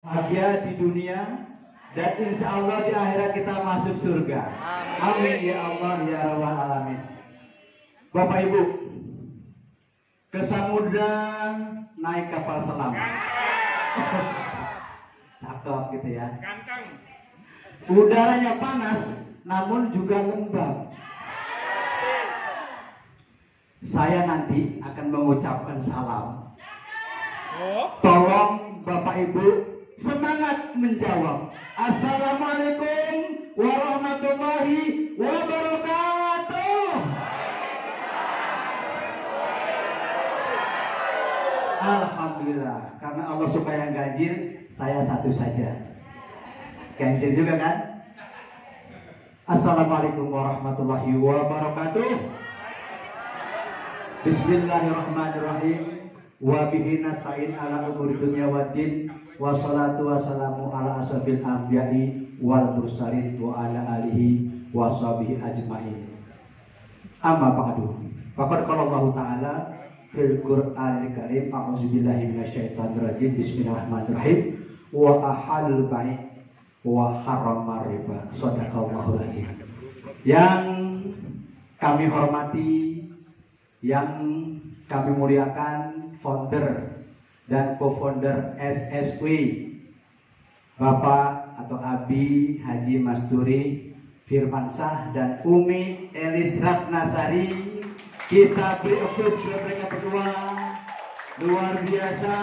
bahagia di dunia dan insya Allah di akhirat kita masuk surga. Amin ya Allah ya Rabbal Alamin. Bapak Ibu, ke samudra naik kapal selam. Cakep gitu ya. Udaranya panas namun juga lembab. Saya nanti akan mengucapkan salam. Tolong Bapak Ibu semangat menjawab. Assalamualaikum warahmatullahi wabarakatuh. Alhamdulillah, karena Allah suka yang ganjil, saya satu saja. Ganjil juga kan? Assalamualaikum warahmatullahi wabarakatuh. Bismillahirrahmanirrahim. Wa bihi nasta'in ala umuri dunya waddin. Wassalatu wassalamu ala asrofil anbiya'i wal mursalin wa ala alihi wa sahbihi ajma'in. Amma ba'du. Faqad qala Allah Ta'ala fil Qur'anil Karim, a'udzubillahi minasyaitonir rajim. Bismillahirrahmanirrahim. Wa ahalul bai' wa harramar riba. Shadaqallahul azim. Yang kami hormati, yang kami muliakan, founder dan co-founder SSW Bapak atau Abi Haji Masturi Firmansyah dan Umi Elis Ratnasari, kita beri aplaus buat mereka berdua. Luar biasa.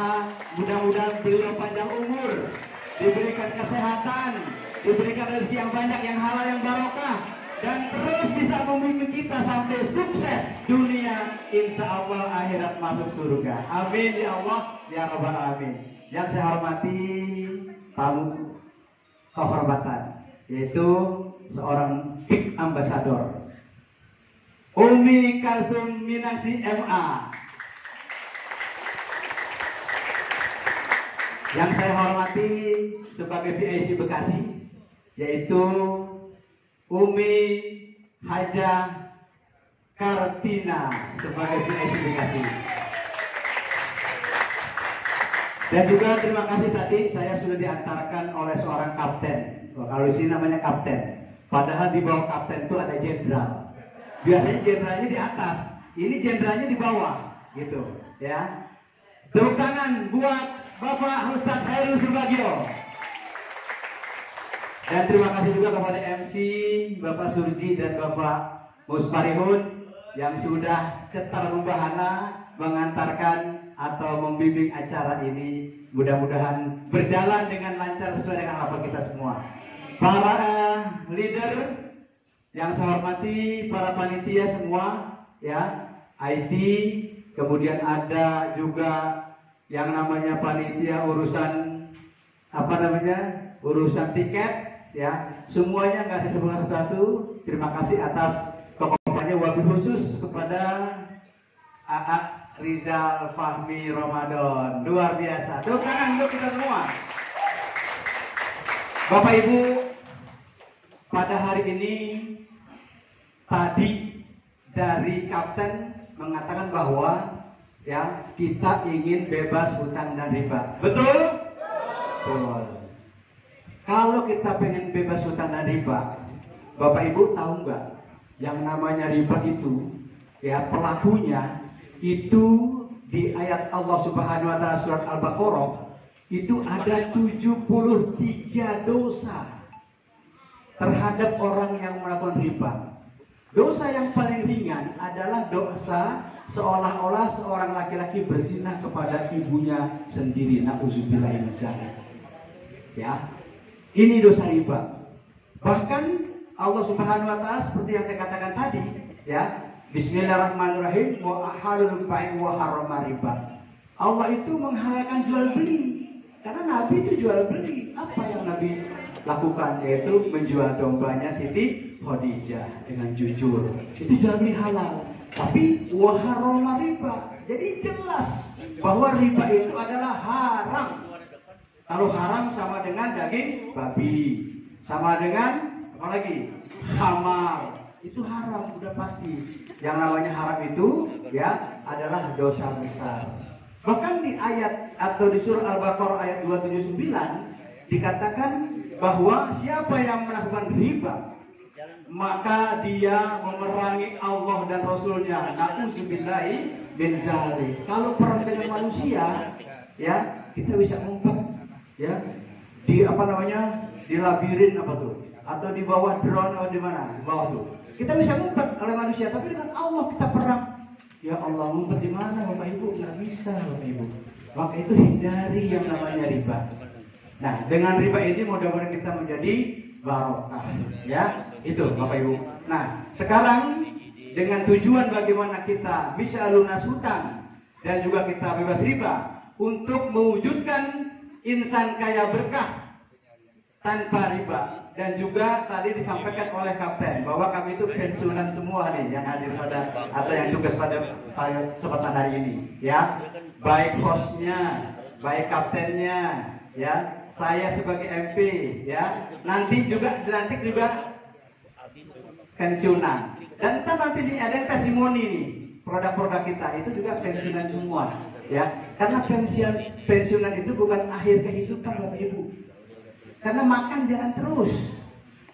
Mudah-mudahan beliau panjang umur, diberikan kesehatan, diberikan rezeki yang banyak, yang halal, yang barokah, dan terus bisa memimpin kita sampai sukses dunia, insya Allah akhirat masuk surga. Amin ya Allah ya Rabbal Alamin. Yang saya hormati tamu kehormatan, yaitu seorang big ambassador Umi Kalsum Minangsi MA. Yang saya hormati sebagai PIC Bekasi, yaitu Umi Hajah Kartina sebagai PIC Bekasi. Dan juga terima kasih tadi saya sudah diantarkan oleh seorang kapten. Kalau di sini namanya kapten, padahal di bawah kapten itu ada jenderal. Biasanya jenderalnya di atas, ini jenderalnya di bawah, gitu ya. Tepuk tangan buat Bapak Ustadz Khairul Subagio. Dan terima kasih juga kepada MC Bapak Surji dan Bapak Musparihun yang sudah cetar membahana mengantarkan atau membimbing acara ini. Mudah-mudahan berjalan dengan lancar sesuai dengan harapan kita semua. Para leader yang saya hormati, para panitia semua ya, IT, kemudian ada juga yang namanya panitia urusan apa namanya, urusan tiket ya, semuanya nggak saya sebutkan satu-satu. Terima kasih atas komentarnya, wabil khusus kepada AA Rizal Fahmi Ramadan, luar biasa. Tepuk tangan untuk kita semua. Bapak Ibu, pada hari ini tadi dari kapten mengatakan bahwa ya, kita ingin bebas hutang dan riba. Betul? Betul. Kalau kita pengen bebas hutang dan riba, Bapak Ibu tahu nggak? Yang namanya riba itu, ya pelakunya itu di ayat Allah Subhanahu Wa Taala surat Al-Baqarah itu ada 73 dosa terhadap orang yang melakukan riba. Dosa yang paling ringan adalah dosa seolah-olah seorang laki-laki berzina kepada ibunya sendiri. Nauzubillah min dzalik. Ya, ini dosa riba. Bahkan Allah Subhanahu Wa Taala seperti yang saya katakan tadi, ya, Bismillahirrahmanirrahim. Wa ahalul bai' wa harramar riba. Allah itu menghalalkan jual beli. Karena Nabi itu jual beli. Apa yang Nabi lakukan? Yaitu menjual dombanya Siti Khadijah dengan jujur. Itu jual beli halal. Tapi wa harramar riba. Jadi jelas bahwa riba itu adalah haram. Kalau haram sama dengan daging babi, sama dengan apa lagi? Khamar. Itu haram, udah pasti. Yang namanya haram itu ya adalah dosa besar. Bahkan di ayat atau di surah Al-Baqarah ayat 279 dikatakan bahwa siapa yang melakukan riba maka dia memerangi Allah dan Rasulnya. Na'udzubillahi min dzalik. Kalau perang dengan manusia, ya kita bisa ngumpet, ya di apa namanya, di labirin apa tuh, atau di bawah drone atau di mana, di bawah tuh. Kita bisa ngumpet oleh manusia, tapi dengan Allah kita perang. Ya Allah, ngumpet di mana Bapak Ibu? Nggak bisa Bapak Ibu. Maka itu hindari yang namanya riba. Nah, dengan riba ini mudah-mudahan kita menjadi barokah, ya. Itu Bapak Ibu. Nah, sekarang dengan tujuan bagaimana kita bisa lunas hutang dan juga kita bebas riba untuk mewujudkan insan kaya berkah tanpa riba. Dan juga tadi disampaikan oleh Kapten bahwa kami itu pensiunan semua nih yang hadir pada atau yang tugas pada kesempatan hari ini, ya. Baik hostnya, baik kaptennya, ya, saya sebagai MP, ya. Nanti juga dilantik juga pensiunan. Dan ntar nanti ada yang testimoni nih, produk-produk kita itu juga pensiunan semua, ya. Karena pensiunan itu bukan akhir kehidupan Bapak Ibu. Karena makan jalan terus,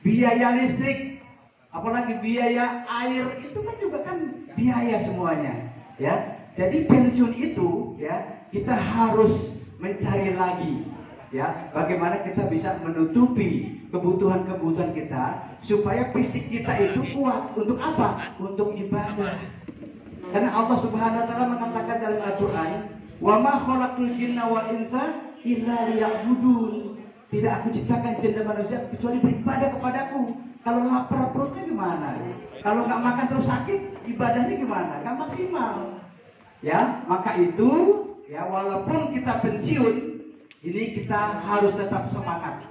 biaya listrik, apalagi biaya air itu kan juga kan biaya semuanya, ya. Jadi pensiun itu, ya, kita harus mencari lagi, ya, bagaimana kita bisa menutupi kebutuhan-kebutuhan kita supaya fisik kita itu kuat untuk apa? Untuk ibadah. Karena Allah Subhanahu Wa Taala mengatakan dalam Al-Quran, "Wa ma khalaqtul jinna wal insa illa liya'budun." Tidak aku ciptakan jin dan manusia kecuali beribadah kepadaku. Kalau lapar perutnya gimana? Kalau nggak makan terus sakit, ibadahnya gimana? Nggak maksimal. Ya, maka itu, ya, walaupun kita pensiun, ini kita harus tetap semangat.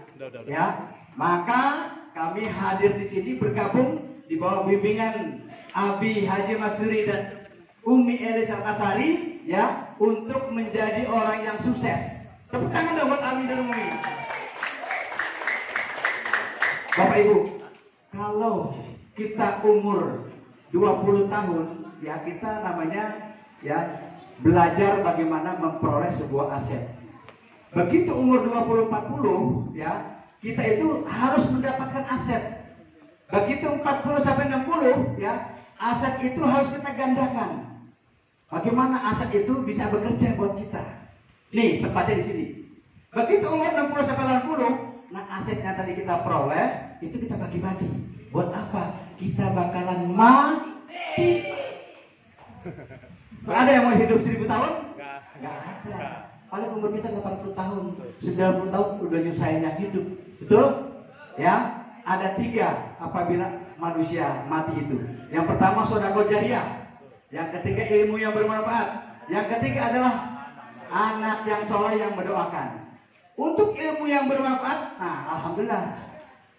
Ya, maka kami hadir di sini bergabung di bawah bimbingan Abi Haji Masturi dan Umi Elis Alkasari, ya, untuk menjadi orang yang sukses. Tepuk tangan dong buat Abi dan Umi. Bapak Ibu, kalau kita umur 20 tahun, ya kita namanya, ya, belajar bagaimana memperoleh sebuah aset. Begitu umur 20-40, ya, kita itu harus mendapatkan aset. Begitu 40-60, ya, aset itu harus kita gandakan. Bagaimana aset itu bisa bekerja buat kita? Nih, tepatnya di sini. Begitu umur 60-80, nah aset yang tadi kita peroleh itu kita bagi-bagi. Buat apa? Kita bakalan mati. Ada yang mau hidup 1000 tahun? Nggak ada. Paling umur kita 80 tahun, 90 tahun udah nyusahin yang hidup. Betul? Ya, ada 3 apabila manusia mati itu. Yang pertama sedekah jariah. Yang ketiga ilmu yang bermanfaat. Yang ketiga adalah anak yang soleh yang mendoakan. Untuk ilmu yang bermanfaat, nah alhamdulillah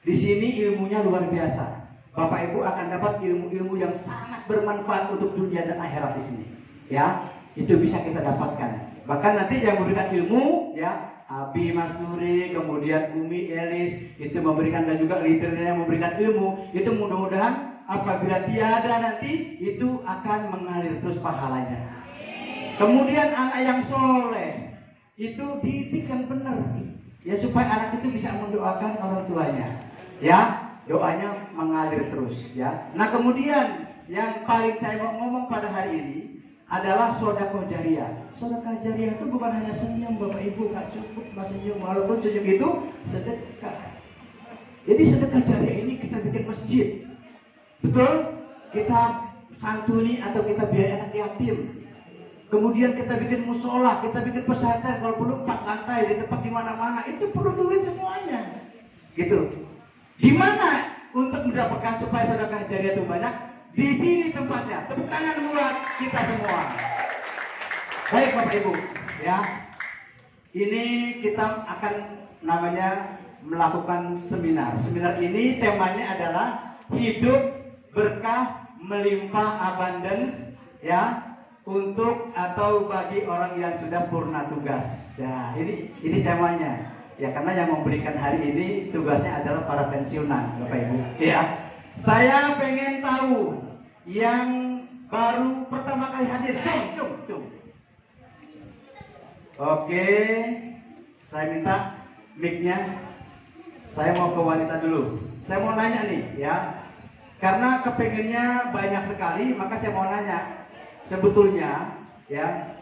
di sini ilmunya luar biasa. Bapak Ibu akan dapat ilmu-ilmu yang sangat bermanfaat untuk dunia dan akhirat di sini. Ya, itu bisa kita dapatkan. Bahkan nanti yang memberikan ilmu, ya, Abi Masturi, kemudian Umi Elis itu memberikan, dan juga leadernya yang memberikan ilmu. Itu mudah-mudahan apabila tiada nanti itu akan mengalir terus pahalanya. Kemudian anak yang soleh itu dididikkan benar, ya, supaya anak itu bisa mendoakan orang tuanya, ya, doanya mengalir terus, ya. Nah kemudian yang paling saya mau ngomong pada hari ini adalah sedekah jariah. Sedekah jariah itu bukan hanya senyum Bapak Ibu, nggak cukup mas senyum, walaupun senyum itu sedekah. Jadi sedekah jariah ini kita bikin masjid, betul? Kita santuni atau kita biaya anak yatim. Kemudian kita bikin musola, kita bikin pesantren, kalau perlu 4 lantai di tempat di mana-mana, itu perlu duit semuanya. Gitu. Di mana untuk mendapatkan supaya sedekah jariah itu banyak? Di sini tempatnya. Tepuk tangan buat kita semua. Baik Bapak Ibu, ya. Ini kita akan namanya melakukan seminar. Seminar ini temanya adalah hidup berkah melimpah abundance, ya. Untuk atau bagi orang yang sudah purna tugas. Ya, ini temanya. Ya, karena yang memberikan hari ini tugasnya adalah para pensiunan, Bapak Ibu. Ya. Saya pengen tahu yang baru pertama kali hadir. Cum. Oke, saya minta mic-nya. Saya mau ke wanita dulu. Saya mau nanya nih ya, karena kepengennya banyak sekali, maka saya mau nanya. Sebetulnya ya,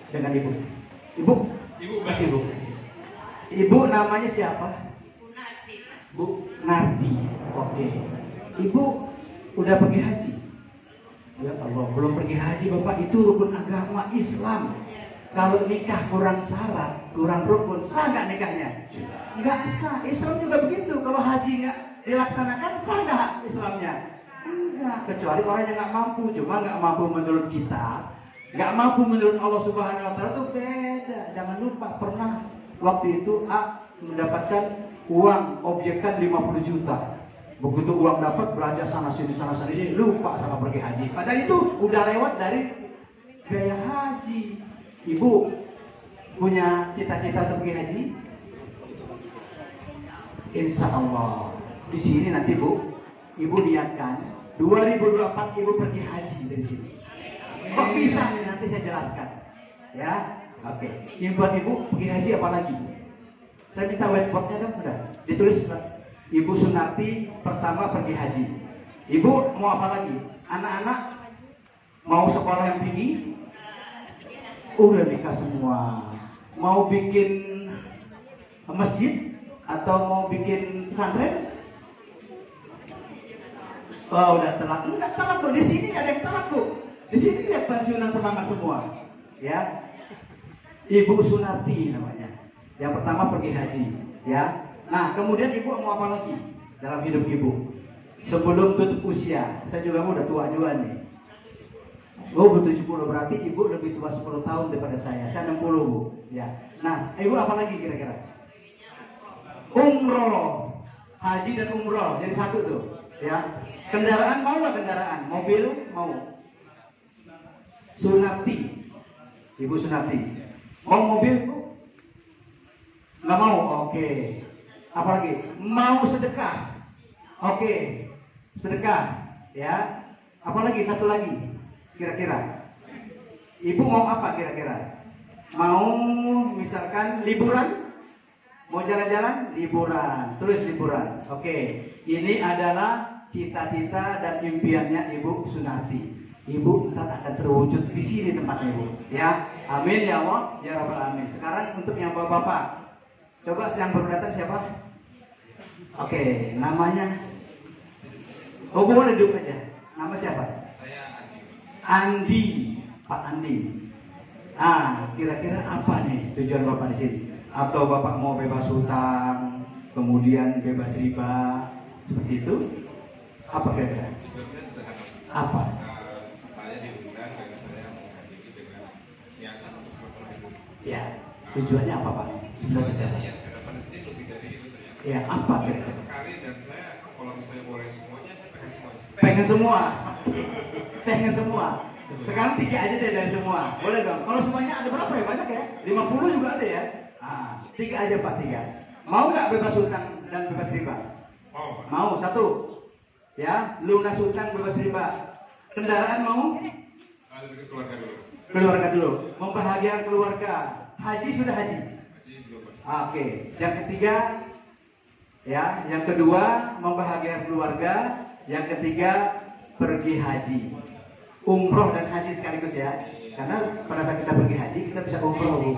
dengan ibu. Ibu masih ibu. Ibu namanya siapa? Bu Narti. Oke. Ibu udah pergi haji? Ya Allah, belum pergi haji Bapak, itu rukun agama Islam. Kalau nikah kurang syarat, kurang rukun, sah nggak nikahnya? Nggak sah. Islam juga begitu. Kalau haji nggak dilaksanakan, sah nggak Islamnya? Enggak. Kecuali orang yang nggak mampu. Cuma nggak mampu menurut kita, nggak mampu menurut Allah Subhanahu Wa Taala itu beda. Jangan lupa, pernah waktu itu A mendapatkan uang objekan 50 juta. Begitu uang dapat, belanja sana sini, lupa sama pergi haji. Padahal itu udah lewat dari biaya haji. Ibu punya cita-cita untuk pergi haji? Insya Allah. Di sini nanti Bu, Ibu niatkan 2024 Ibu pergi haji dari sini. Kok bisa? Nanti saya jelaskan. Ya, oke. Ini buat Ibu pergi haji apa lagi? Saya minta whiteboardnya dong, udah ditulis. Ibu Sunarti pertama pergi haji. Ibu mau apa lagi? Anak-anak mau sekolah yang tinggi? Udah nikah semua. Mau bikin masjid atau mau bikin pesantren? Oh, udah telat. Enggak telat kok. Di sini nggak ada yang telat kok. Di sini lihat pensiunan semangat semua. Ya. Ibu Sunarti namanya. Yang pertama pergi haji, ya. Nah, kemudian ibu mau apa lagi dalam hidup ibu? Sebelum tutup usia, saya juga udah tua juga nih. Oh, 70, berarti ibu lebih tua 10 tahun daripada saya. Saya 60, Bu. Ya. Nah, ibu apa lagi kira-kira? Umroh. Haji dan umroh jadi satu tuh, ya. Kendaraan mau nggak kendaraan? Mobil mau. Sunarti. Ibu Sunarti. Mau mobil, Bu? Nggak mau? Oke. Apalagi? Mau sedekah? Oke. Sedekah. Ya. Apalagi satu lagi? Kira-kira ibu mau apa kira-kira? Mau misalkan liburan? Mau jalan-jalan? Liburan. Terus liburan. Oke. Ini adalah cita-cita dan impiannya Ibu Sunarti. Ibu ntar akan terwujud di sini tempatnya Ibu. Ya. Amin ya Allah ya Rabbal Alamin. Sekarang untuk yang bapak-bapak, coba yang baru datang siapa? Oke. Namanya? Oh, boleh duduk aja. Nama siapa? Andi, Pak Andi. Kira-kira apa nih tujuan Bapak di sini? Atau Bapak mau bebas hutang, kemudian bebas riba, seperti itu? Apa kira-kira? Tujuan saya sederhana. Apa? Saya diundang dan saya menghadiri dengan niatan untuk selalu hidup. Ya, tujuannya apa Pak? Tujuannya yang saya dapat di sini lebih dari itu ternyata. Ya, apa kira-kira? Sekali dan saya kalau misalnya boleh semuanya, saya pengen semuanya. Pengen semua. Pengen semua. Sekarang 3 aja deh dari semua. Boleh dong. Kalau semuanya ada berapa ya? Banyak ya? 50 juga ada ya? 3 aja Pak, 3. Mau nggak bebas hutang dan bebas riba? Mau. Mau, 1. Ya, lunas hutang bebas riba. Kendaraan mau? Ada ke keluarga dulu. Keluarga dulu. Membahagiakan keluarga. Haji sudah haji? Haji belum. Oke. Yang ketiga, ya, yang kedua membahagiakan keluarga. Yang ketiga pergi haji, umroh dan haji sekaligus ya. Karena pada saat kita pergi haji kita bisa umroh Bu.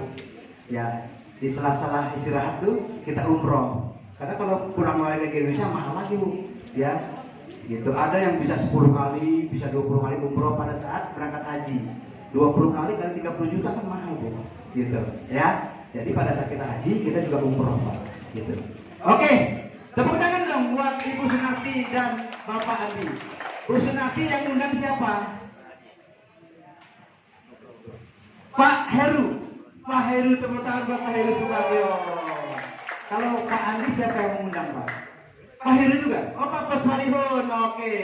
Ya, di sela-sela istirahat tuh kita umroh. Karena kalau pulang lagi ke Indonesia mahal lagi Bu. Ya, gitu. Ada yang bisa 10 kali, bisa 20 kali umroh pada saat berangkat haji. 20 kali kali 30 juta kan mahal Bu. Gitu. Ya. Jadi pada saat kita haji kita juga umroh Pak. Gitu. Oke. Tepuk tangan dong buat Ibu Sunarti dan Bapak Andi. Bu Sunarti yang undang siapa? Pak Heru. Pak Heru, tepuk tangan buat Pak Heru Sukaryo. Kalau Pak Andi siapa yang mengundang Pak? Pak Heru juga? Oh Pak Pasmarihun, oke.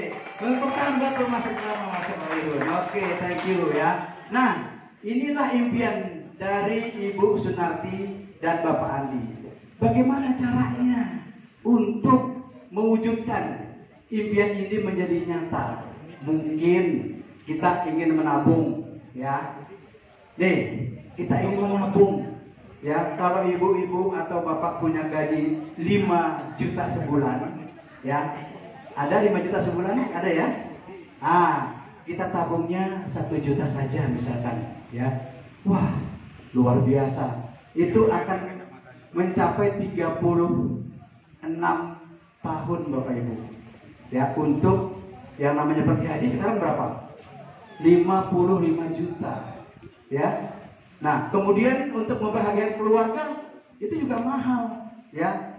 Tepuk tangan buat Mas Pasmarihun. Oke, thank you ya. Nah, inilah impian dari Ibu Sunarti dan Bapak Andi. Bagaimana caranya untuk mewujudkan impian ini menjadi nyata? Mungkin kita ingin menabung, ya. Nih, kita ingin menabung. Ya, kalau ibu-ibu atau bapak punya gaji 5 juta sebulan, ya, ada 5 juta sebulan? Ada ya? Kita tabungnya 1 juta saja misalkan, ya. Wah, luar biasa. Itu akan mencapai 36 tahun Bapak Ibu. Ya, untuk yang namanya pergi haji sekarang berapa? 55 juta. Ya. Nah, kemudian untuk membahagiakan keluarga itu juga mahal, ya.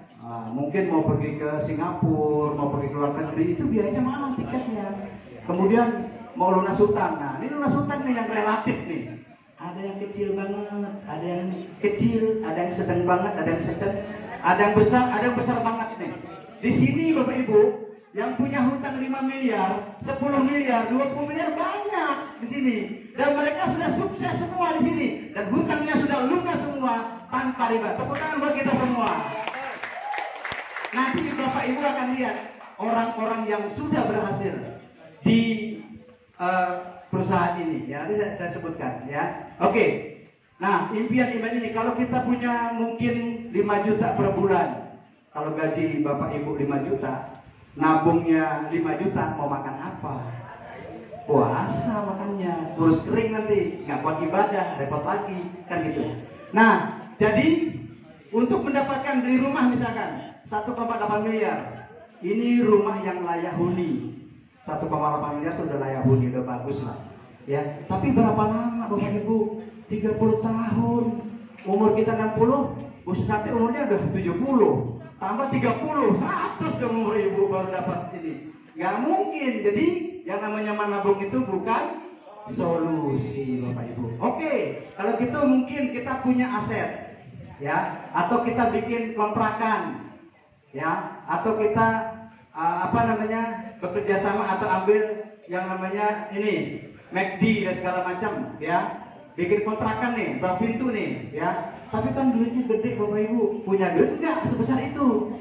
Mungkin mau pergi ke Singapura, mau pergi ke luar negeri itu biayanya mahal tiketnya. Kemudian mau lunas hutang. Nah, ini lunas hutang nih yang relatif nih. Ada yang kecil banget, ada yang kecil, ada yang sedang banget, ada yang sedang, ada yang besar banget nih. Di sini Bapak Ibu yang punya hutang 5 miliar, 10 miliar, 20 miliar banyak di sini. Dan mereka sudah sukses semua di sini dan hutangnya sudah lunas semua tanpa riba. Tepuk tangan buat kita semua. Nanti Bapak Ibu akan lihat orang-orang yang sudah berhasil di perusahaan ini. Ya, nanti saya sebutkan ya. Oke. Nah, impian iman ini kalau kita punya mungkin 5 juta per bulan. Kalau gaji Bapak Ibu 5 juta, nabungnya 5 juta, mau makan apa? Puasa makannya, kurus kering nanti, nggak kuat ibadah, repot lagi, kan gitu. Nah, jadi untuk mendapatkan beli rumah misalkan 1,8 miliar, ini rumah yang layak huni. 1,8 miliar itu udah layak huni, udah bagus lah. Ya, tapi berapa lama Bapak Ibu? 30 tahun, umur kita 60, nanti umurnya udah 70, tambah 30, 100 ke umur Ibu baru dapat ini. Nggak mungkin, jadi yang namanya menabung itu bukan solusi Bapak Ibu. Oke, kalau gitu mungkin kita punya aset, ya, atau kita bikin kontrakan, ya, atau kita bekerja sama atau ambil yang namanya ini McD dan segala macam, ya, bikin kontrakan nih, berapa pintu nih, ya. Tapi kan duitnya gede Bapak Ibu, punya duit nggak sebesar itu?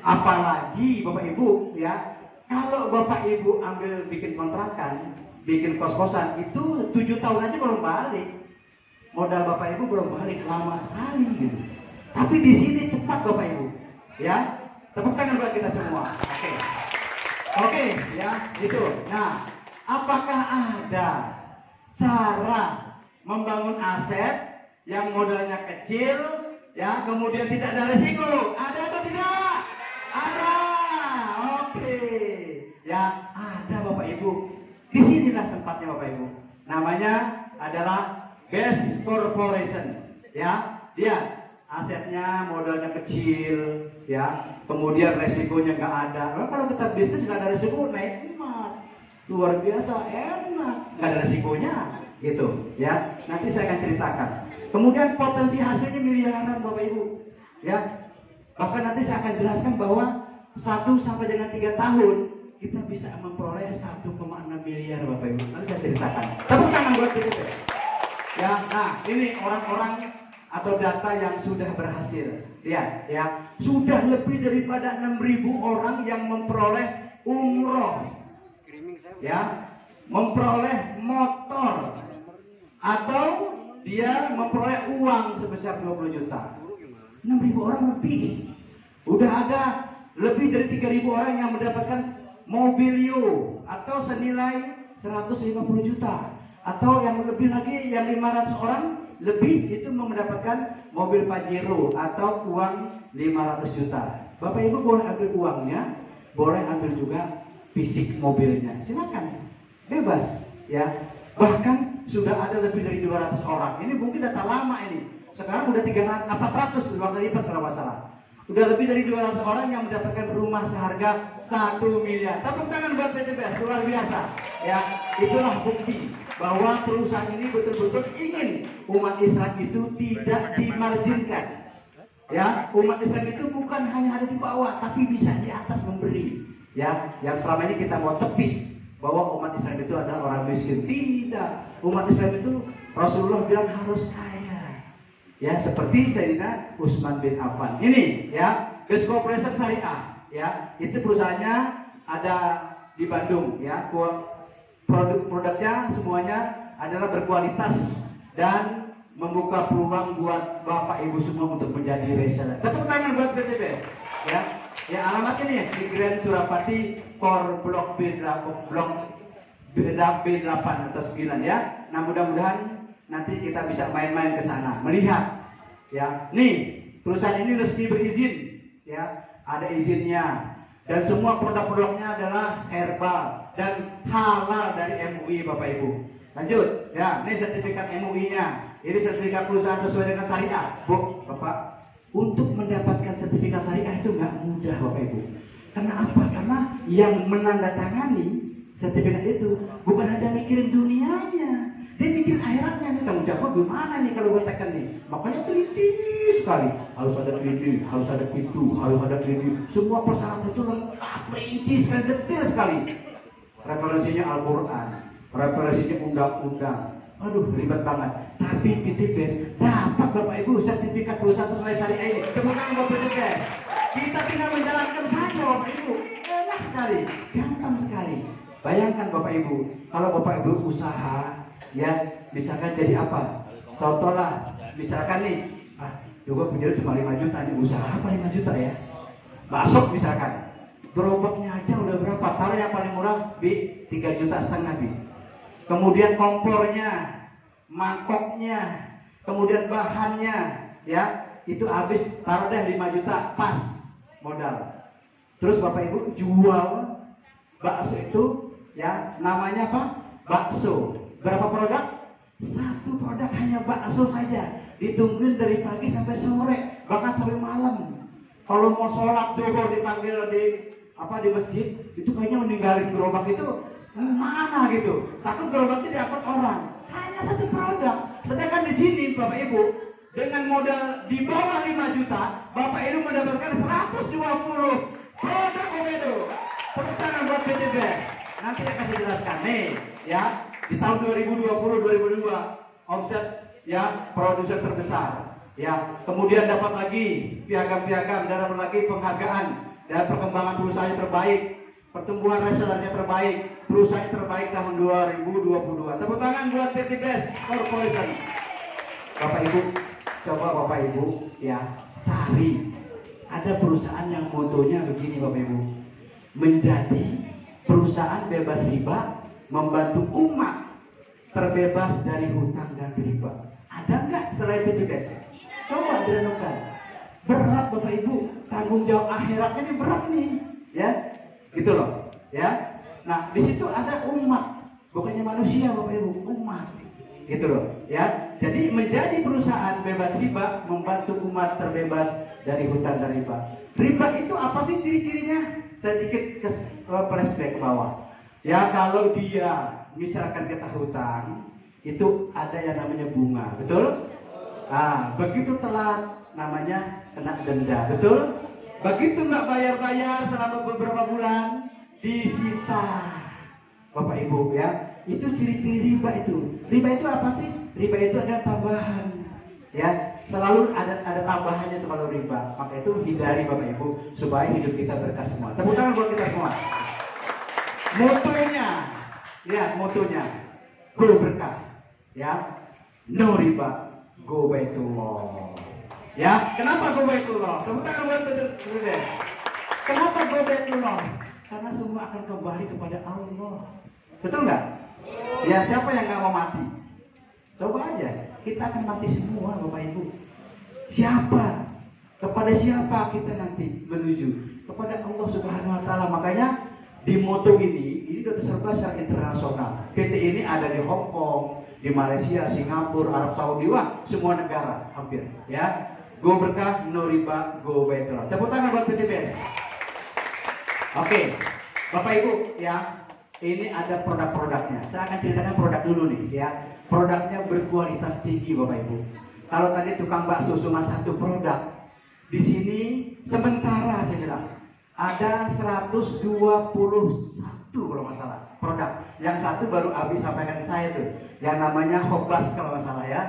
Apalagi Bapak Ibu, ya. Kalau Bapak Ibu ambil bikin kontrakan, bikin kos-kosan, itu 7 tahun aja belum balik. Modal Bapak Ibu belum balik, lama sekali gitu. Tapi di sini cepat Bapak Ibu, ya. Tepuk tangan buat kita semua. Oke, ya, itu. Nah, apakah ada cara membangun aset yang modalnya kecil, ya, kemudian tidak ada risiko? Ada atau tidak? Ada. Oke. Ya, ada Bapak Ibu. Di sinilah tempatnya Bapak Ibu. Namanya adalah Best Corporation. Ya, dia asetnya modalnya kecil, ya. Kemudian resikonya nggak ada. Nah, kalau kita bisnis nggak ada risiko, nikmat, luar biasa, enak, nggak ada risikonya, gitu. Ya, nanti saya akan ceritakan. Kemudian potensi hasilnya miliaran Bapak Ibu. Ya, bahkan nanti saya akan jelaskan bahwa 1 sampai dengan 3 tahun kita bisa memperoleh 1,6 miliar Bapak Ibu. Nanti saya ceritakan. Tepuk tangan buat kita. Ya, nah ini orang-orang atau data yang sudah berhasil. Lihat, ya, sudah lebih daripada 6.000 orang yang memperoleh umroh, ya, memperoleh motor, atau dia memperoleh uang sebesar 20 juta. 6.000 orang lebih. Udah ada lebih dari 3.000 orang yang mendapatkan mobilio atau senilai 150 juta. Atau yang lebih lagi, yang 500 orang lebih itu mendapatkan mobil Pajero atau uang 500 juta. Bapak Ibu boleh ambil uangnya, boleh ambil juga fisik mobilnya. Silakan, bebas, ya. Bahkan sudah ada lebih dari 200 orang. Ini mungkin data lama ini. Sekarang udah 400 luar dari lipat kalau masalah. Udah lebih dari 200 orang yang mendapatkan rumah seharga 1 miliar. Tepuk tangan buat PTBS, luar biasa. Ya, itulah bukti bahwa perusahaan ini betul-betul ingin umat Islam itu tidak dimarginkan. Ya, umat Islam itu bukan hanya ada di bawah, tapi bisa di atas memberi. Ya, yang selama ini kita mau tepis bahwa umat Islam itu adalah orang miskin. Tidak. Umat Islam itu Rasulullah bilang harus kaya. Ya, seperti Sayyidina Utsman bin Affan. Ini, ya, Best Corporation Syariah. Ya, itu perusahaannya ada di Bandung. Ya, produknya semuanya adalah berkualitas, dan membuka peluang buat Bapak Ibu semua untuk menjadi reseller. Tepuk tangan buat PTBS. Ya, ya alamatnya nih di Grand Surapati Core Blok B8 atau 9 ya. Nah mudah-mudahan nanti kita bisa main-main ke sana, melihat ya. Nih perusahaan ini resmi berizin ya, ada izinnya dan semua produk-produknya adalah herbal dan halal dari MUI Bapak Ibu. Lanjut ya, ini sertifikat MUI-nya. Ini sertifikat perusahaan sesuai dengan syariah. Bu, Bapak, untuk mendapatkan sertifikat syariah itu nggak mudah Bapak Ibu. Karena apa? Karena yang menandatangani sertifikat itu bukan hanya mikirin dunianya, dia mikirin akhiratnya nih, tanggung jawab gimana nih kalau gue tekan nih. Makanya teliti sekali, harus ada ini, harus ada itu, harus ada ini. Semua persyaratan itu lengkap, rinci sekali, detail sekali. Referensinya Al-Quran, referensinya undang-undang. Aduh ribet banget. Tapi PTBS dapat Bapak Ibu sertifikat perusahaan sesuai syariah ini. Tepuk tangan buat PTBS. Kita tinggal menjalankan saja Bapak Ibu. Enak sekali, gampang sekali. Bayangkan Bapak Ibu, kalau Bapak Ibu usaha, ya misalkan jadi apa? Contoh lah, misalkan nih, juga punya cuma 5 juta nih, usaha apa 5 juta ya? Bakso misalkan, gerobaknya aja udah berapa? Taruh yang paling murah, 3,5 juta Bi. Kemudian kompornya, mangkoknya, kemudian bahannya, ya itu habis, taruh deh 5 juta, pas modal. Terus Bapak Ibu jual bakso itu, ya namanya apa? Bakso. Berapa produk? 1 produk, hanya bakso saja. Ditungguin dari pagi sampai sore, bahkan sampai malam. Kalau mau sholat zuhur dipanggil di masjid, itu kayaknya meninggalin gerobak itu mana gitu. Takut gerobaknya diangkut orang. Hanya 1 produk. Sedangkan di sini Bapak Ibu dengan modal di bawah 5 juta, Bapak Ibu mendapatkan 120 produk Omedo. Tepuk tangan buat PTBS. Nanti saya kasih jelaskan nih, ya. Di tahun 2020-2022 omset ya produser terbesar. Ya, kemudian dapat lagi piagam-piagam dan dapat lagi penghargaan dan perkembangan perusahaannya terbaik, pertumbuhan resellernya terbaik, perusahaannya terbaik tahun 2022. Tepuk tangan buat PTBS Corporation. Bapak Ibu, coba Bapak Ibu ya cari ada perusahaan yang motonya begini Bapak Ibu, menjadi perusahaan bebas riba, membantu umat terbebas dari hutang dan riba. Ada nggak selain itu guys? Coba direnungkan. Berat Bapak Ibu, tanggung jawab akhiratnya ini berat nih, ya, gitu loh, ya. Nah di situ ada umat, bukannya manusia Bapak Ibu, umat, gitu loh, ya. Jadi menjadi perusahaan bebas riba, membantu umat terbebas dari hutang dan riba. Riba itu apa sih ciri-cirinya? Saya dikit flashback ke bawah. Ya kalau dia misalkan kita hutang, itu ada yang namanya bunga, betul? Ah, begitu telat namanya kena denda, betul? Begitu nggak bayar-bayar selama beberapa bulan, disita. Bapak Ibu ya, itu ciri-ciri riba itu. Riba itu apa sih? Riba itu adalah tambahan. Ya, selalu ada tambahannya itu kalau riba. Maka itu hindari Bapak Ibu supaya hidup kita berkah semua. Tepuk tangan buat kita semua. Motonya, lihat motonya, go berkah, ya, no riba, go baitullah. Ya, kenapa go baitullah? Tepuk tangan buat kita. Kenapa go baitullah? Karena semua akan kembali kepada Allah. Betul nggak? Ya, siapa yang nggak mau mati? Coba aja, kita akan mati semua, Bapak Ibu. Siapa? Kepada siapa kita nanti menuju? Kepada Allah Subhanahu Wa Taala. Makanya di moto ini udah terserba secara internasional. PT ini ada di Hong Kong, di Malaysia, Singapura, Arab Saudi, wah semua negara hampir. Ya, go berkah, no riba, go baitullah. Tepuk tangan buat PTBS. Oke, Bapak Ibu, ya, ini ada produk-produknya. Saya akan ceritakan produk dulu nih, ya. Produknya berkualitas tinggi, Bapak Ibu. Kalau tadi tukang bakso cuma 1 produk, di sini sementara saya bilang ada 121 kalau nggak salah produk. Yang 1 baru Abi sampaikan ke saya tuh, yang namanya Hobas kalau nggak salah ya.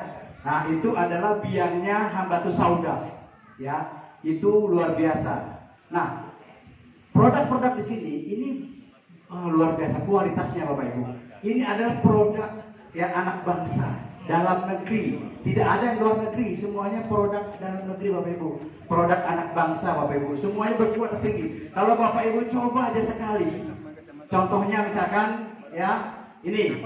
Nah itu adalah biangnya Hambatu Sauda, ya, itu luar biasa. Nah produk-produk di sini ini luar biasa kualitasnya Bapak Ibu. Ini adalah produk yang anak bangsa dalam negeri. Tidak ada yang luar negeri, semuanya produk dalam negeri Bapak Ibu. Produk anak bangsa Bapak Ibu, semuanya berkualitas tinggi. Kalau Bapak Ibu coba aja sekali, contohnya misalkan ya, ini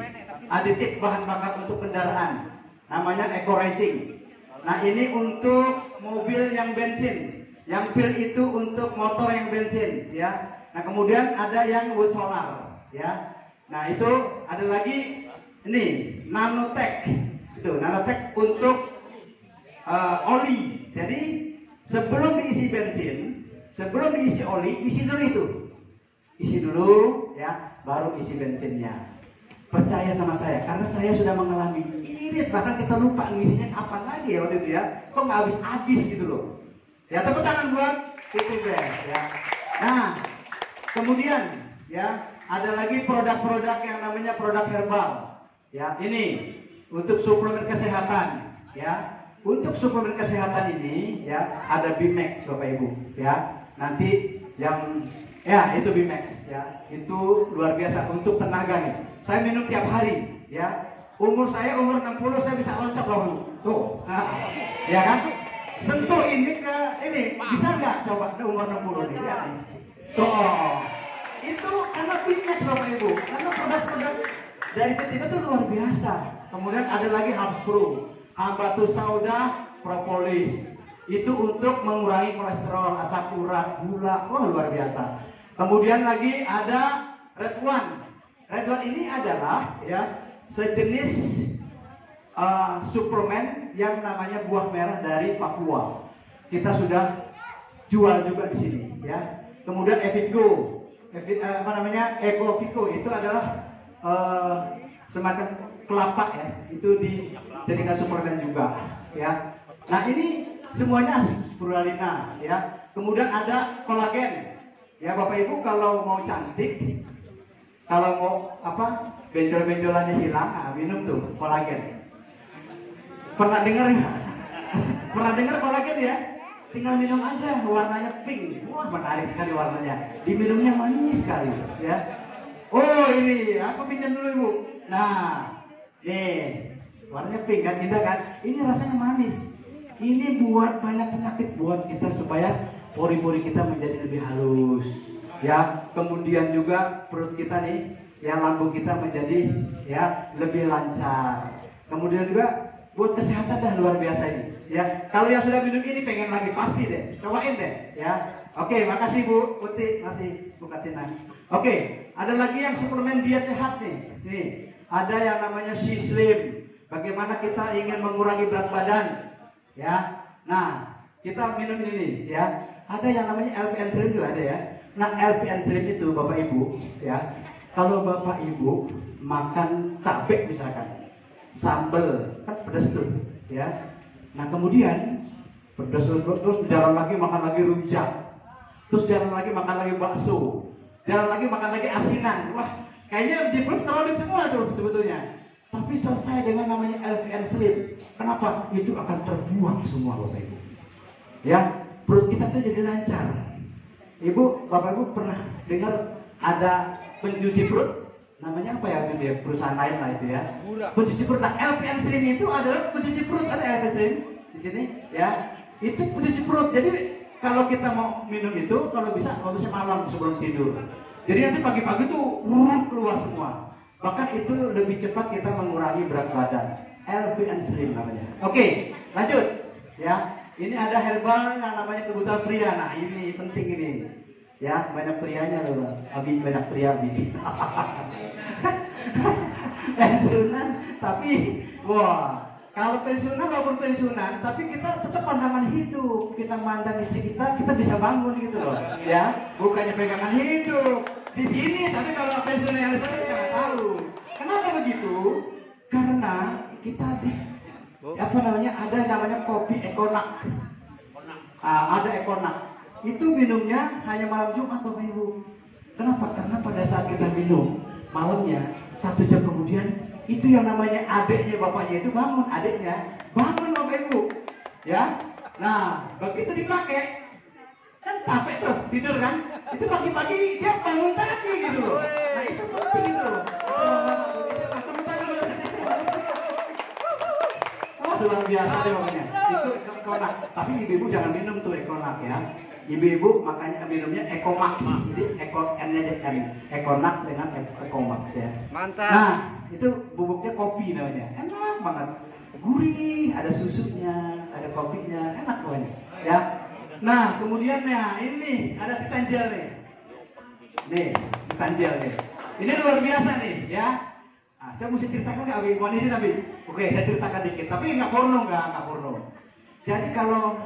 aditif bahan bakar untuk kendaraan, namanya Eco Racing. Nah ini untuk mobil yang bensin, yang pil itu untuk motor yang bensin, ya. Nah kemudian ada yang wood solar, ya. Nah itu ada lagi ini nanotech, itu nanotech untuk oli. Jadi sebelum diisi bensin, sebelum diisi oli, isi dulu ya, baru isi bensinnya. Percaya sama saya, karena saya sudah mengalami irit, bahkan kita lupa ngisinya kapan lagi ya waktu itu ya. Kok nggak habis gitu loh. Ya tepuk tangan buat itu ya. Nah kemudian ya ada lagi produk-produk yang namanya produk herbal. Ya ini untuk suplemen kesehatan. Ya untuk suplemen kesehatan ini ya ada Bimax Bapak Ibu. Ya nanti yang ya itu Bimax ya, itu luar biasa untuk tenaga nih. Saya minum tiap hari ya. Umur 60 saya bisa loncat loh. Tuh. Nah, ya kan? Sentuh ini ke ini bisa nggak coba umur 60 nih ya. Tuh. Itu karena Bimax Bapak Ibu. Karena produk-produk dari PT itu luar biasa. Kemudian ada lagi Herbs Pro, batu sauda, propolis. Itu untuk mengurangi kolesterol, asam urat, gula. Oh luar biasa. Kemudian lagi ada Red One. Red One ini adalah ya sejenis suplemen yang namanya buah merah dari Papua. Kita sudah jual juga di sini ya. Kemudian Evigo, Ecovico itu adalah semacam kelapa ya. Itu dijadikan suplemen juga ya. Nah ini semuanya spirulina ya. Kemudian ada kolagen. Ya Bapak Ibu kalau mau cantik, kalau mau apa benjol-benjolannya hilang, minum tuh kolagen. Pernah dengar? Pernah dengar kolagen ya? Tinggal minum aja, warnanya pink. Wah menarik sekali warnanya. Diminumnya manis sekali ya. Oh ini, aku pinjam dulu Ibu. Nah, nih warnanya pink kan, indah kan? Ini rasanya manis. Ini buat banyak penyakit buat kita supaya pori-pori kita menjadi lebih halus ya. Kemudian juga perut kita nih ya, lambung kita menjadi ya lebih lancar. Kemudian juga buat kesehatan dah luar biasa ini ya. Kalau yang sudah minum ini pengen lagi pasti deh, cobain deh ya. Oke, makasih Bu Putih, masih Bu Katina. Oke, ada lagi yang suplemen diet sehat nih. Sini ada yang namanya She Slim. Bagaimana kita ingin mengurangi berat badan ya. Nah kita minum ini nih ya. Ada yang namanya LPN Slim juga ada ya. Nah LPN Slim itu Bapak Ibu ya, kalau Bapak Ibu makan cabai misalkan, sambel kan pedas tuh ya. Nah kemudian pedas terus jalan lagi makan lagi rujak, terus jalan lagi makan lagi bakso, jalan lagi makan lagi asinan. Wah kayaknya di perut terlalu semua tuh sebetulnya. Tapi selesai dengan namanya LPN Slim. Kenapa? Itu akan terbuang semua Bapak Ibu ya. Perut kita tuh jadi lancar. Ibu, Bapak Ibu pernah dengar ada pencuci perut? Namanya apa ya itu dia? Perusahaan lain lah itu ya. Pencuci perut. Nah, LPN Slim itu adalah pencuci perut. Ada LPN Slim di sini ya. Itu pencuci perut. Jadi kalau kita mau minum itu, kalau bisa harusnya malam sebelum tidur. Jadi nanti pagi-pagi tuh keluar semua. Bahkan itu lebih cepat kita mengurangi berat badan. LPN Slim namanya. Oke, lanjut ya. Ini ada herbal yang namanya kebutuhan pria. Nah ini penting ini ya, banyak prianya loh Abi, banyak pria Abi. Pensiunan tapi wah, kalau pensiunan walaupun pensiunan tapi kita tetap pandangan hidup. Kita mandang istri kita bisa bangun gitu loh ya, bukannya pegangan hidup di sini. Tapi kalau pensiunan yang sana kita nggak tahu. Kenapa begitu? Karena kita apa namanya, ada namanya kopi Ekonak. Ada Ekonak. Itu minumnya hanya malam Jumat Bapak Ibu. Kenapa? Karena pada saat kita minum malamnya, 1 jam kemudian itu yang namanya adiknya bapaknya itu bangun, adiknya bangun Bapak Ibu. Ya. Nah, begitu dipakai kan capek tuh tidur kan? Itu pagi-pagi dia bangun lagi gitu loh. Nah, itu penting gitu loh. luar biasa deh pokoknya. Itu Ekonak. Tapi ibu-ibu jangan minum tuh Ekonak ya. Ibu-ibu makanya minumnya Ekomax. Jadi N-nya N. Ekonak dengan Ekomax ya. Mantap. Nah, itu bubuknya kopi namanya. Enak banget. Gurih, ada susunya, ada kopinya, enak pokoknya. Ya. Nah, kemudian ya ini ada titanjel nih. Nih, titanjel nih. Ini luar biasa nih, ya. Nah, saya mesti ceritakan nggak, Abi? Mohon izin, Abi. Oke, saya ceritakan dikit. Tapi nggak porno, nggak porno. Jadi kalau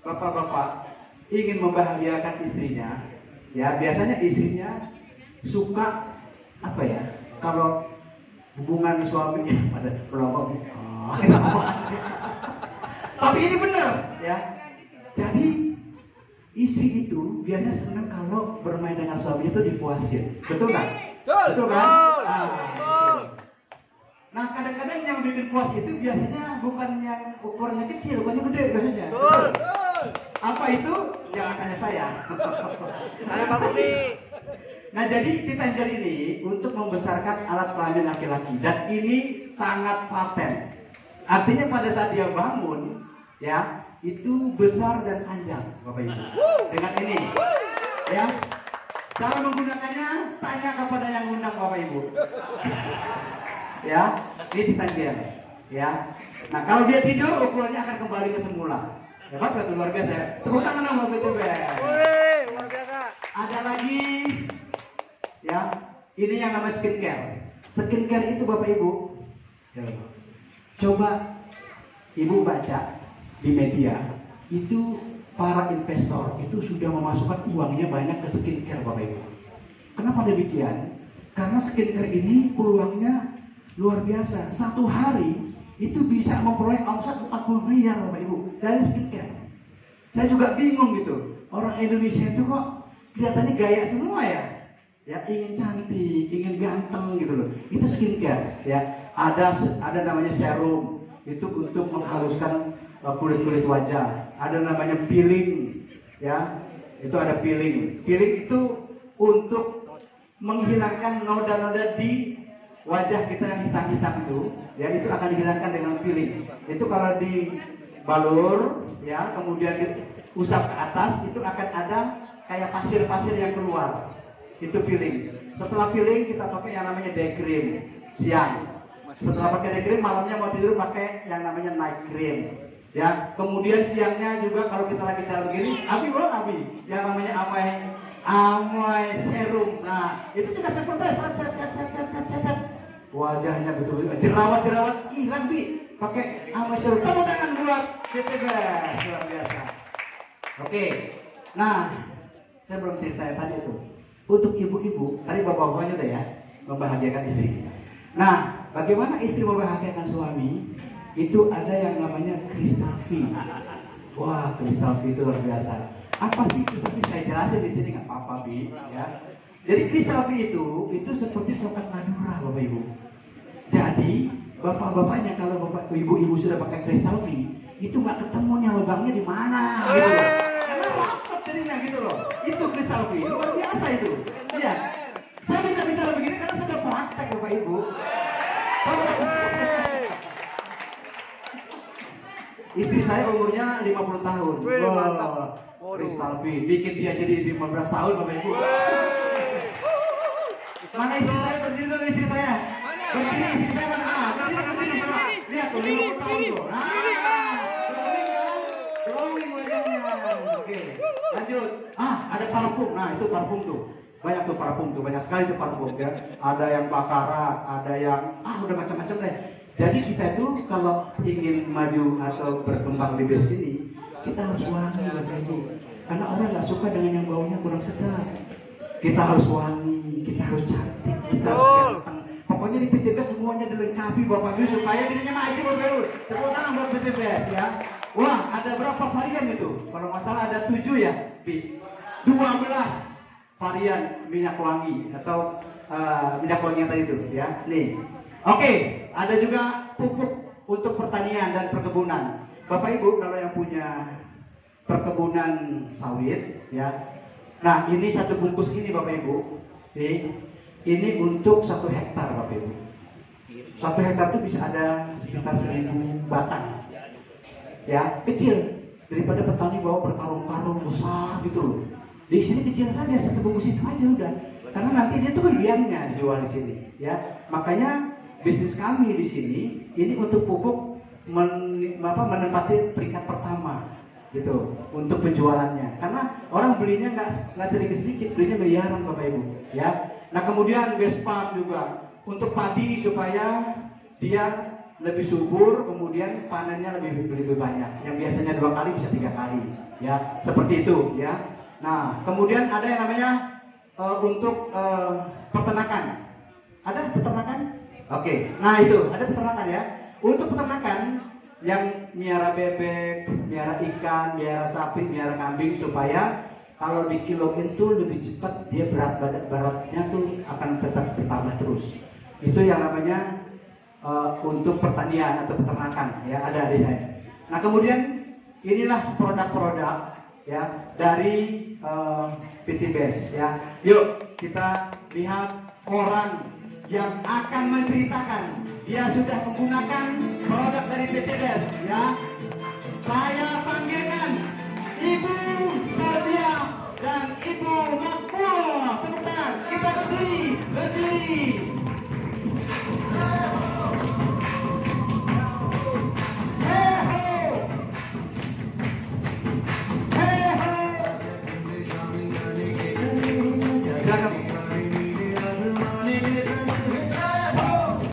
bapak-bapak ingin membahagiakan istrinya, ya biasanya istrinya suka apa ya? Kalau hubungan suami pada kelompok, tapi ini benar, ya. Jadi istri itu biasanya senang kalau bermain dengan suami itu dipuasin, betul nggak? Betul kan? Nah, kadang-kadang yang bikin puas itu biasanya bukan yang ukurannya kecil, bukan yang gede biasanya. Apa itu? Jangan tanya saya. Saya Pak Budi. Nah, jadi titanjel ini untuk membesarkan alat kelamin laki-laki dan ini sangat paten. Artinya pada saat dia bangun, ya itu besar dan panjang, Bapak Ibu. Dengan ini, ya. Cara menggunakannya tanya kepada yang undang, Bapak Ibu. Ya, ini titanjel, ya. Nah, kalau dia tidur, ukurannya akan kembali ke semula. Hebat kan, luar biasa ya. Tepuk tangan dong Bapak Ibu. Luar biasa. Ada lagi, ya. Ini yang namanya skincare. Skincare itu Bapak Ibu, ya, coba Ibu baca di media, itu para investor itu sudah memasukkan uangnya banyak ke skincare Bapak Ibu. Kenapa demikian? Karena skincare ini peluangnya luar biasa. Satu hari itu bisa memperoleh omset 40 miliar Bapak Ibu dari skincare. Saya juga bingung gitu. Orang Indonesia itu kok kelihatannya gaya semua ya. Ya, ingin cantik, ingin ganteng gitu loh. Itu skincare ya. Ada namanya serum, itu untuk menghaluskan kulit-kulit wajah. Ada namanya peeling ya. Itu ada peeling. Peeling itu untuk menghilangkan noda-noda di wajah kita yang hitam-hitam itu, ya itu akan dihilangkan dengan peeling. Itu kalau dibalur, ya kemudian diusap ke atas, itu akan ada kayak pasir-pasir yang keluar. Itu peeling. Setelah peeling kita pakai yang namanya day cream siang. Setelah pakai day cream malamnya mau tidur pakai yang namanya night cream. Ya, kemudian siangnya juga kalau kita lagi jalan begini, Abi, yang namanya Amoy serum. Nah, itu juga seperti set. Wajahnya betul-betul jerawat hilang Bi. Pakai Amoy serum. Tepuk tangan buat BTBS, luar biasa. Oke. Nah, saya belum cerita yang tadi itu. Untuk ibu-ibu, tadi bapak-bapaknya udah ya, membahagiakan istri. Nah, bagaimana istri membahagiakan suami? Itu ada yang namanya Crystal V. Wah, Crystal V itu luar biasa. Apa sih itu? Tapi saya jelasin di sini nggak apa-apa, Bi. Ya. Jadi Crystal V itu seperti coklat Madura, Bapak Ibu. Jadi bapak-bapaknya kalau bapak ibu-ibu sudah pakai Crystal V, itu nggak ketemunya lubangnya di mana, gitu loh. Karena rapet jadinya gitu loh. Itu Crystal V, luar biasa itu. Iya. Saya bisa begini karena saya udah praktek, Bapak Ibu. Istri saya umurnya 50 tahun. Wow, Crystal V, bikin dia jadi 15 tahun Bapak Ibu. Mana istri saya? Berdiri dulu istri saya. Berdiri istri saya mana? Berdiri. Lihat tuh 50 tahun tuh. Glowing wajahnya. Oke, lanjut. Ada parfum. Nah, itu parfum tuh. Banyak tuh parfum tuh, banyak sekali tuh parfum ya. Ada yang bakarat, ada yang udah macam-macam deh. Jadi kita itu kalau ingin maju atau berkembang di bisnis ini, kita harus wangi Bapak Ibu. Karena orang nggak suka dengan yang baunya kurang sedap. Kita harus wangi, kita harus cantik, kita harus ganteng. Pokoknya di PTBS semuanya dilengkapi Bapak Ibu supaya bisnisnya maju Bapak Ibu. Tepuk tangan buat PTBS ya. Wah, ada berapa varian itu? Kalau nggak salah ada 7 ya, Bi. 12 varian minyak wangi atau minyak wangi yang tadi itu ya. Nih. Oke, ada juga pupuk untuk pertanian dan perkebunan. Bapak Ibu kalau yang punya perkebunan sawit ya. Nah, ini satu bungkus ini Bapak Ibu. Ini untuk 1 hektar Bapak Ibu. 1 hektar itu bisa ada sekitar 1000 batang. ya kecil daripada petani bawa berkarung-karung besar gitu loh. Di sini kecil saja, satu bungkus itu aja udah. Karena nanti dia tuh kan biangnya dijual di sini, ya. Makanya bisnis kami di sini ini untuk pupuk menempati peringkat pertama, gitu, untuk penjualannya. Karena orang belinya nggak sedikit-sedikit, belinya miliaran Bapak Ibu, ya. Nah kemudian Gespark juga untuk padi supaya dia lebih subur, kemudian panennya lebih banyak. Yang biasanya 2 kali bisa 3 kali, ya. Seperti itu, ya. Nah, kemudian ada yang namanya untuk peternakan. Ada peternakan? Oke. Nah, itu ada peternakan ya. Untuk peternakan yang miara bebek, miara ikan, miara sapi, miara kambing supaya kalau dikiloin tuh lebih cepat dia beratnya tuh akan tetap bertambah terus. Itu yang namanya untuk pertanian atau peternakan ya, ada di saya. Nah, kemudian inilah produk-produk ya dari PT Best ya. Yuk kita lihat orang yang akan menceritakan dia sudah menggunakan produk dari PT Best ya. Saya panggilkan Ibu Sylvia dan Ibu Makmur.